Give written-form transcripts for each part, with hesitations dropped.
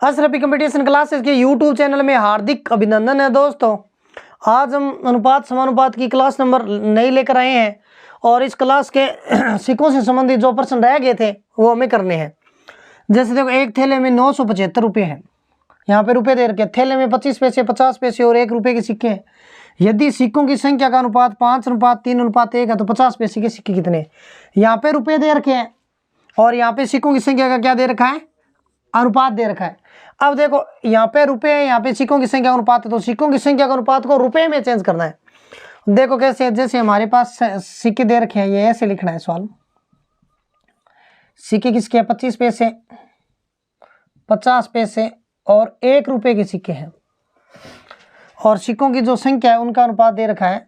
Ashrafi competition classes के YouTube channel में हार्दिक अभिनंदन है दोस्तों। आज हम अनुपात समानुपात की क्लास नंबर नई लेकर आए हैं और इस क्लास के सिक्कों से संबंधित जो प्रश्न रह गए थे वो हमें करने हैं। जैसे देखो, एक थैले में 975 रुपये हैं। यहाँ पे रुपए दे रखे, थैले में 25 पैसे, 50 पैसे और 1 रुपये के सिक्के हैं। यदि सिक्कों की संख्या का अनुपात 5:3:1 है तो 50 पैसे के सिक्के कितने? यहाँ पे रुपये दे रखे हैं और यहाँ पे सिक्कों की संख्या का क्या दे रखा है? अनुपात दे रखा है। अब देखो, यहाँ पे रुपए है, यहाँ पे सिक्कों की संख्या का अनुपात है, तो सिक्कों की संख्या का अनुपात को रुपए में चेंज करना है। देखो कैसे, जैसे हमारे पास सिक्के दे रखे हैं, ये ऐसे लिखना है सवाल। सिक्के किसके हैं? 25 पैसे, 50 पैसे और 1 रुपये के सिक्के हैं और सिक्कों की जो संख्या है उनका अनुपात दे रखा है।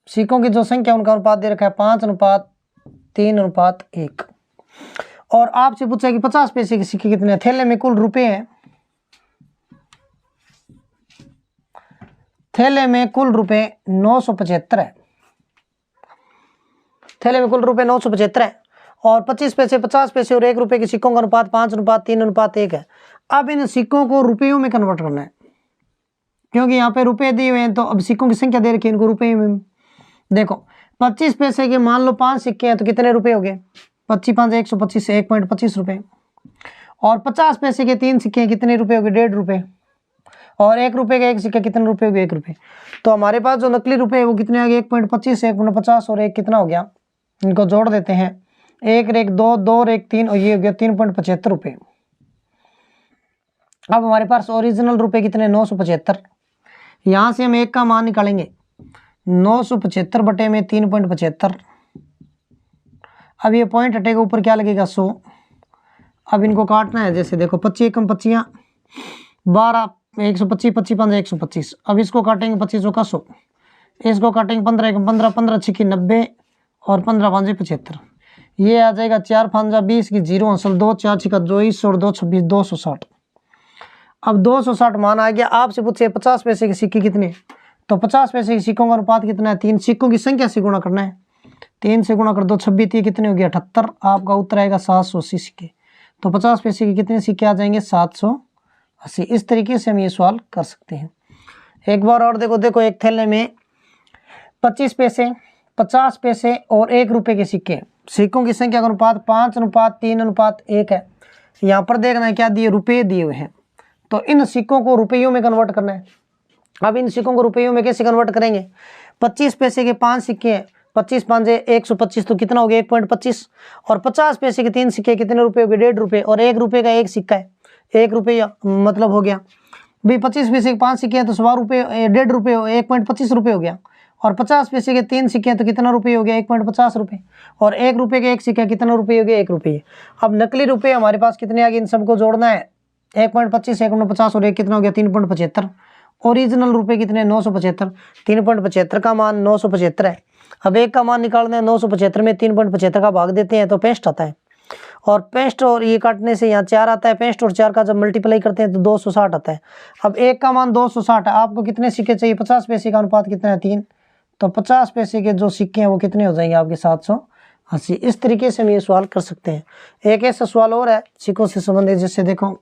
सिक्कों की जो संख्या उनका अनुपात दे रखा है 5:3:1। और आपसे पूछा कि 50 पैसे के सिक्के कितने हैं। थैले में कुल रुपए हैं, थैले में कुल रुपए 975 है। थैले में कुल रुपए 975 है और 25 पैसे, 50 पैसे और 1 रुपये के सिक्कों का अनुपात 5:3:1 है। अब इन सिक्कों को रुपयों में कन्वर्ट करना है, क्योंकि यहाँ पे रुपए दिए हुए हैं तो अब सिक्कों की संख्या दे रखी है, इनको रुपये में। देखो, 25 पैसे के मान लो 5 सिक्के हैं तो कितने रुपए हो गए? 25 5 125, 1.25 रुपये। और 50 पैसे के 3 सिक्के कितने रुपए हो गए? 1.5 रुपये। और 1 रुपये का 1 सिक्का कितने रुपए हो गए? 1 रुपये। तो हमारे पास जो नकली रुपए है वो कितने आ गए? 1.25, 1.50 और 1 कितना हो गया? इनको जोड़ देते हैं, 1 और 1 2, 2 और 1 3 और ये हो गया 3.75 रुपये। अब हमारे पास ओरिजिनल रुपए कितने? 975। यहाँ से हम 1 का मान निकालेंगे, 975 बटे में 3.75। अब ये पॉइंट हटेगा, ऊपर क्या लगेगा? 100। अब इनको काटना है, जैसे देखो 25 कम 25 12, 125, 25 5 125। अब इसको काटेंगे 25 का 100, इसको काटेंगे 15 कम 15, 15 6 90 और 15 5 75। ये आ जाएगा 4 5 20 की 0 अंसल 2 4 6 24 और 2 26 260। अब 260 मान आ गया। आपसे पूछे 50 पैसे के सिक्के कितने, तो 50 पैसे के सिक्कों का अनुपात कितना है? 3। सिक्कों की संख्या से गुणा करना है, 3 से गुणा कर दो 26, कितने हो गया? 78। आपका उत्तर आएगा 780 सिक्के। तो 50 पैसे के कितने सिक्के आ जाएंगे? 780। इस तरीके से हम ये सवाल कर सकते हैं। एक बार और देखो, एक थैले में 25 पैसे, 50 पैसे और 1 रुपये के सिक्के। सिक्कों की संख्या का अनुपात 5:3:1 है। यहाँ पर देखना है क्या दिए? रुपये दिए हुए हैं, तो इन सिक्कों को रुपयों में कन्वर्ट करना है। अब इन सिक्कों को रुपयों में कैसे कन्वर्ट करेंगे? 25 पैसे के 5 सिक्के हैं, 25 5 125 तो कितना हो गया? 1.25। और 50 पैसे के 3 सिक्के कितने रुपए हो गए? 1.5 रुपये। और 1 रुपये का 1 सिक्का है, 1 रुपया मतलब हो गया भाई। 25 पैसे के 5 सिक्के हैं तो 1.25 रुपये, 1.5 रुपये, 1.25 रुपये हो गया। और 50 पैसे के 3 सिक्के हैं तो कितना रुपये हो गया? 1.50 रुपये। और 1 रुपये का 1 सिक्का कितना रुपये हो गया? 1 रुपये। अब नकली रुपये हमारे पास कितने आ गए? इन सबको जोड़ना है, 1.25, 1.50 और 1 कितना हो गया? 3.75। ओरिजिनल रुपये कितने? 975। 3.75 का मान 975 है। अब 1 का मान निकालना है, 975 में 3.75 का भाग देते हैं तो 65 आता है। और 65 और ये काटने से यहाँ 4 आता है। 65 और 4 का जब मल्टीप्लाई करते हैं तो 260 आता है। अब 1 का मान 260 है। आपको कितने सिक्के चाहिए? 50 पैसे का अनुपात कितना है? 3। तो 50 पैसे के जो सिक्के हैं वो कितने हो जाएंगे आपके? 780। इस तरीके से हम ये सवाल कर सकते हैं। एक ऐसा सवाल और है सिक्कों से संबंधित, जिससे देखो,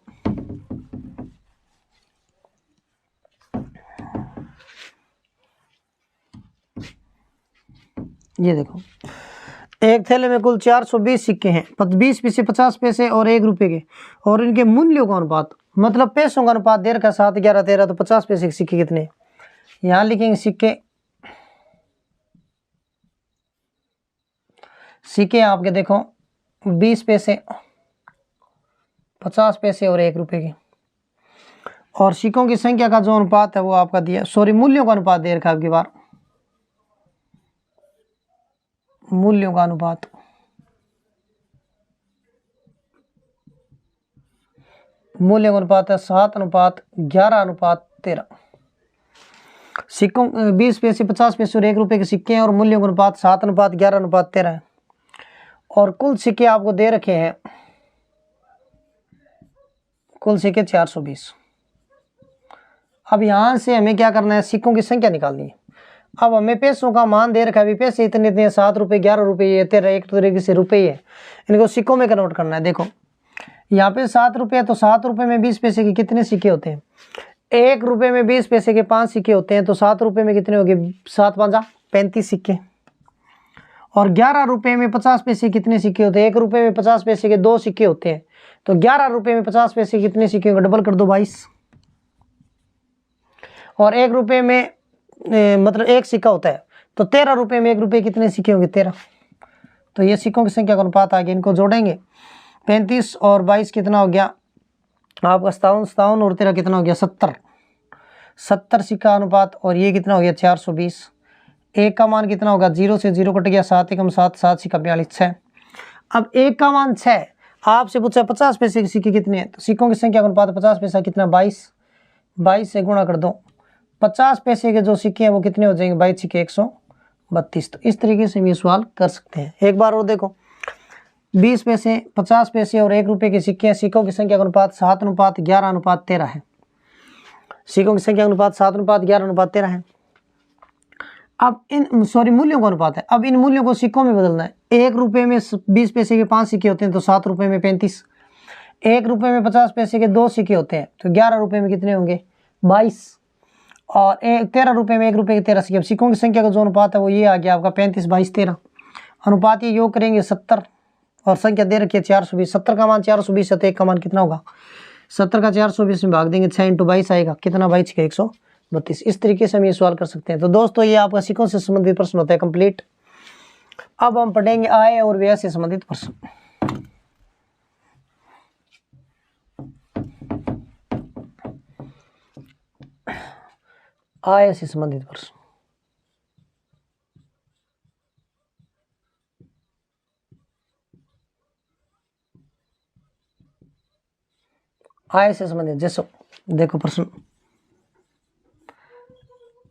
ये देखो, एक थैले में कुल 420 सिक्के हैं, 20 पैसे, 50 पैसे और 1 रुपये के, और इनके मूल्यों का अनुपात मतलब पैसों का अनुपात दे रखा 7 11 13। तो 50 पैसे के सिक्के कितने? यहाँ लिखेंगे सिक्के आपके देखो 20 पैसे, 50 पैसे और 1 रुपये के। और सिक्कों की संख्या का जो अनुपात है वो आपका दिया, मूल्यों का अनुपात दे रखा है आपकी बार, मूल्यों का अनुपात। मूल्यों का अनुपात है 7:11:13। सिक्कों 20 पैसे, 50 पैसे और 1 रुपये के सिक्के हैं और मूल्यों का अनुपात 7:11:13 है। और कुल सिक्के आपको दे रखे हैं, कुल सिक्के 420। अब यहाँ से हमें क्या करना है? सिक्कों की संख्या निकालनी है। अब हमें पैसों का मान दे रखा है, पैसे इतने इतने 7 रुपये, 11 रुपये, 13, एक तरीके से रुपये है। इनको सिक्कों में कन्वर्ट करना है। देखो, यहाँ पे 7 रुपये, तो 7 रुपये में 20 पैसे के कितने सिक्के होते हैं? 1 रुपये में 20 पैसे के 5 सिक्के होते हैं, तो 7 रुपये में कितने हो गए? 7 5 35 सिक्के। और 11 रुपये में 50 पैसे कितने सिक्के होते हैं? 1 रुपये में 50 पैसे के 2 सिक्के होते हैं, तो 11 रुपये में 50 पैसे कितने सिक्के होंगे? डबल कर दो 22। और 1 रुपये में मतलब 1 सिक्का होता है, तो 13 रुपये में 1 रुपये कितने सिक्के होंगे? 13। तो ये सिक्कों की संख्या का अनुपात आ गया, इनको जोड़ेंगे। 35 और 22 कितना हो गया आपका? 57 और 13 कितना हो गया? 70। 70 सिक्का अनुपात, और ये कितना हो गया? 420। 1 का मान कितना होगा? 0 से 0 कट गया, 7 एकम 7, 7 सिक्का 42, 6। अब 1 का मान 6, आपसे पूछा 50 पैसे के सिक्के कितने हैं, तो सिक्कों की संख्या का अनुपात 50 पैसा कितना? 22। 22 से गुणा कर दो। 50 पैसे के जो सिक्के हैं वो कितने हो जाएंगे? 22 सिक्के 132। तो इस तरीके से हम ये सवाल कर सकते हैं। एक बार और देखो, 20 पैसे, 50 पैसे और 1 रुपये के सिक्के हैं। सिक्कों की संख्या का अनुपात 7:11:13 है। सिक्कों की संख्या का अनुपात 7:11:13 है। अब इन मूल्यों का अनुपात है। अब इन मूल्यों को सिक्कों में बदलना है। 1 रुपये में 20 पैसे के 5 सिक्के होते हैं, तो 7 रुपये में 35। 1 रुपये में 50 पैसे के 2 सिक्के होते हैं, तो 11 रुपये में कितने होंगे? 22। और 13 रुपये में 1 रुपये के 13 सिक्के। अब सिक्कों की संख्या का जो अनुपात है वो ये आ गया आपका 35, 22, 13। अनुपात ये योग करेंगे 70, और संख्या दे रखी है 420। 70 का मान 420 है, तो 1 का मान कितना होगा? 70 का 420 में भाग देंगे, 6 × 22 आएगा कितना? 22 के 132। इस तरीके से हम ये सवाल कर सकते हैं। तो दोस्तों ये आपका सिक्कों से संबंधित प्रश्न होता है कंप्लीट। अब हम पढ़ेंगे आय और व्यय से संबंधित प्रश्न। आय से संबंधित प्रश्न। आय से संबंधित जैसे देखो प्रश्न,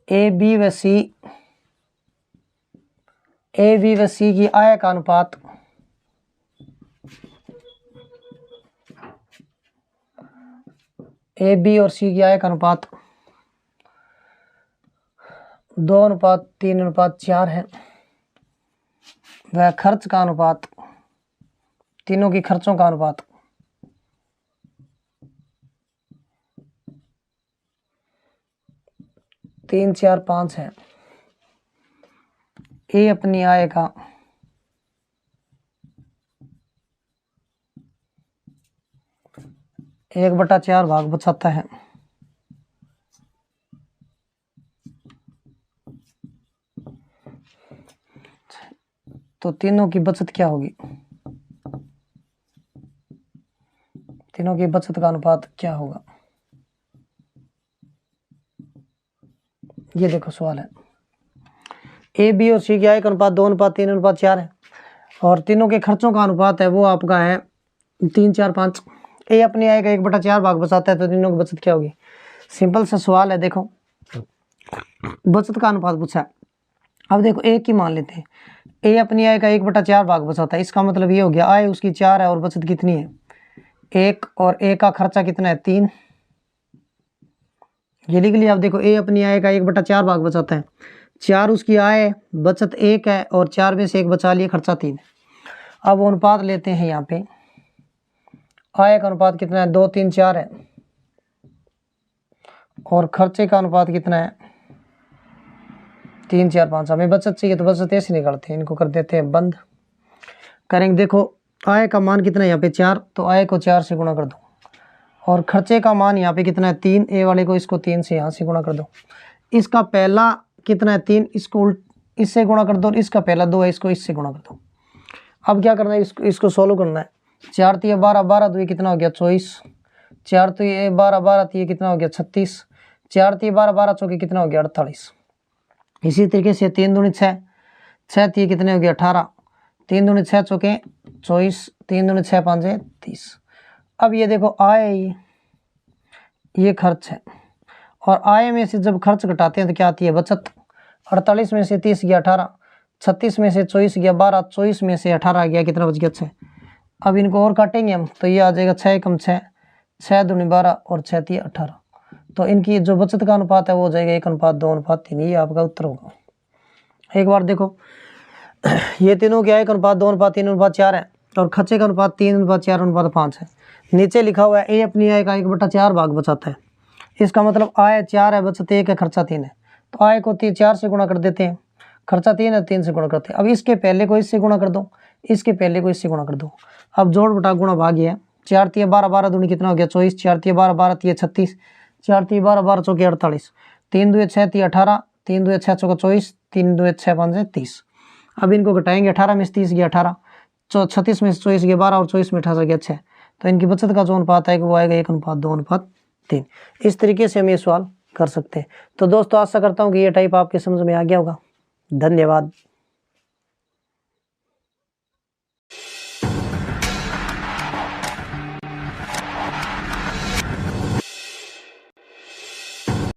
ए बी व सी की आय का अनुपात ए बी और सी की आय का अनुपात 2:3:4 है। वह खर्च का अनुपात, तीनों की खर्चों का अनुपात 3, 4, 5 है। ए अपनी आय का 1/4 भाग बचाता है। तो तीनों की बचत क्या होगी? तीनों की बचत का अनुपात क्या होगा? ये देखो सवाल है। ए बी और सी की आय का अनुपात 2:3:4 है, और तीनों के खर्चों का अनुपात है वो आपका है 3, 4, 5। ए अपनी आय का 1/4 भाग बचाता है, तो तीनों की बचत क्या होगी? सिंपल सा सवाल है। देखो बचत का अनुपात पूछा है। अब देखो ए की मान लेते हैं। ए अपनी आय का 1/4 भाग बचाता है, इसका मतलब ये हो गया आय उसकी 4 है और बचत कितनी है? 1, और ए का खर्चा कितना है? 3। ये लिख लिया। अब देखो ए अपनी आय का 1/4 भाग बचाता है, 4 उसकी आय है, बचत 1 है, और 4 में से 1 बचा लिए, खर्चा 3 है। अब अनुपात लेते हैं। यहाँ पे आय का अनुपात कितना है? 2, 3, 4 है, और खर्चे का अनुपात कितना है? 3, 4, 5। हमें बचत चाहिए, तो बचत ऐसे निकालते हैं, इनको कर देते हैं बंद। करेंगे देखो आय का मान कितना है यहाँ पे? 4, तो आय को 4 से गुणा कर दो, और खर्चे का मान यहाँ पे कितना है? 3। ए वाले को इसको 3 से यहाँ से गुणा कर दो। इसका पहला कितना है? 3, इसको इससे गुणा कर दो। इसका पहला 2 है, इसको इससे गुणा कर दो। अब क्या करना है? इसको सोल्व करना है। 4 × 12, 12 2 कितना हो गया? 24। 4 × 12, 12 3 कितना हो गया? 36। 4 × 12, 12 चौके कितना हो गया? 48। इसी तरीके से 3 दूनी 6, 6 3 कितने हो गया? 18। 3 दूनी 6 चौके 24, 3 दूनी 6 5 30। अब ये देखो आय, ये खर्च है, और आय में से जब खर्च घटाते हैं तो क्या आती है? बचत। 48 में से 30 गया 18, 36 में से 24 गया 12, 24 में से 18 गया, कितना बच गया? 6। अब इनको और काटेंगे हम, तो ये आ जाएगा 6 × 6, 6 दूनी 12, और 6 3 18। तो इनकी जो बचत का अनुपात है वो हो जाएगा 1:2:3। ये आपका उत्तर होगा। एक बार देखो, ये तीनों की आय का अनुपात 2:3:4 है, और खर्चे का अनुपात 3:4:5 है। नीचे लिखा हुआ है ए अपनी आय का 1/4 भाग बचाता है। इसका मतलब आय 4 है, बचत 1 है, खर्चा 3 है। तो आय को 4 से गुणा कर देते हैं, खर्चा 3 है, 3 से गुणा करते हैं। अब इसके पहले को इससे गुणा कर दो, इसके पहले को इससे गुणा कर दो। अब जोड़ बटा गुणा भाग है। 4 × 12 12 दूनी कितना हो गया 24, 4 × 12 12 × 36, 4 × 12 12 चौके 48, 3 2 6 3 18, 3 2 6 चौका 24, 3 2 6 5 30। अब इनको घटाएंगे, 18 में से 30 गया 18, 36 में से 24 गया 12 और 24 में 18 गया 6। तो इनकी बचत का जो अनुपात आएगा वो आएगा 1:2:3। इस तरीके से हम ये सवाल कर सकते हैं। तो दोस्तों आशा करता हूँ कि ये टाइप आपके समझ में आ गया होगा। धन्यवाद।